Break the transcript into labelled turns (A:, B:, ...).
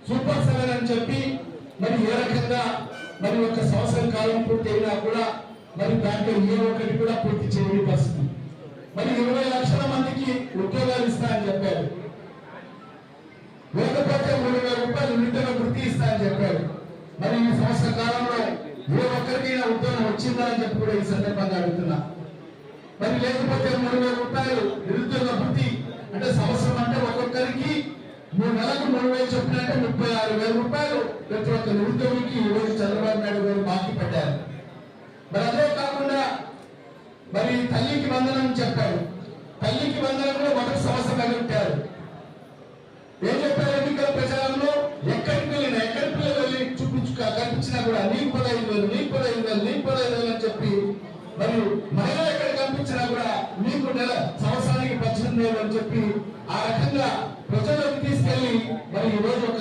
A: Super 7 అని చెప్పి మరి ఏ రకంగా మరి ఒక సంవత్సరం కాలం పూర్తి అయినా కూడా మరి దాంట్లో ఏ ఒక్కటి కూడా పూర్తి చేయని పరిస్థితి. మరి 20 లక్షల మందికి ఉద్యోగాలు ఇస్తా అని చెప్పారు, లేకపోతే 3,000 రూపాయలు నిరుద్యోగ వృత్తి ఇస్తా అని చెప్పారు. మరి ఈ సంవత్సర కాలంలో ఏ ఒక్కరికైనా ఉద్యోగం వచ్చిందా అని చెప్పి కూడా ఈ సందర్భంగా అడుగుతున్నా. మరి లేకపోతే 3,000 రూపాయలు నిరుద్యోగ వృత్తి అంటే సంవత్సరం అంటే ఒక్కొక్కరికి 3 నెలలకు 3,000 చొప్పున అంటే 36,000 రూపాయలు ప్రతి ఒక్క నిరుద్యోగికి ఈ రోజు చంద్రబాబు నాయుడు గారు బాకీ పడ్డారు. మరి అదే కాకుండా మరి తల్లికి వందనం చెప్పారు. తల్లికి వందనం కూడా మొదటి సంవత్సరం పెట్టారు. ఏం చెప్పారు ఎన్నికల ప్రచారంలో? ఎక్కడికి వెళ్ళి కనిపించినా కూడా నీకు 15,000 నీకు 15,000 నీకు 15,000 అని చెప్పి మరి మహిళ ఎక్కడ కనిపించినా కూడా నీకు సంవత్సరానికి 18,000 అని చెప్పి ఆ రకంగా ప్రజలకు తీసుకెళ్లి మరి ఈ రోజు ఒక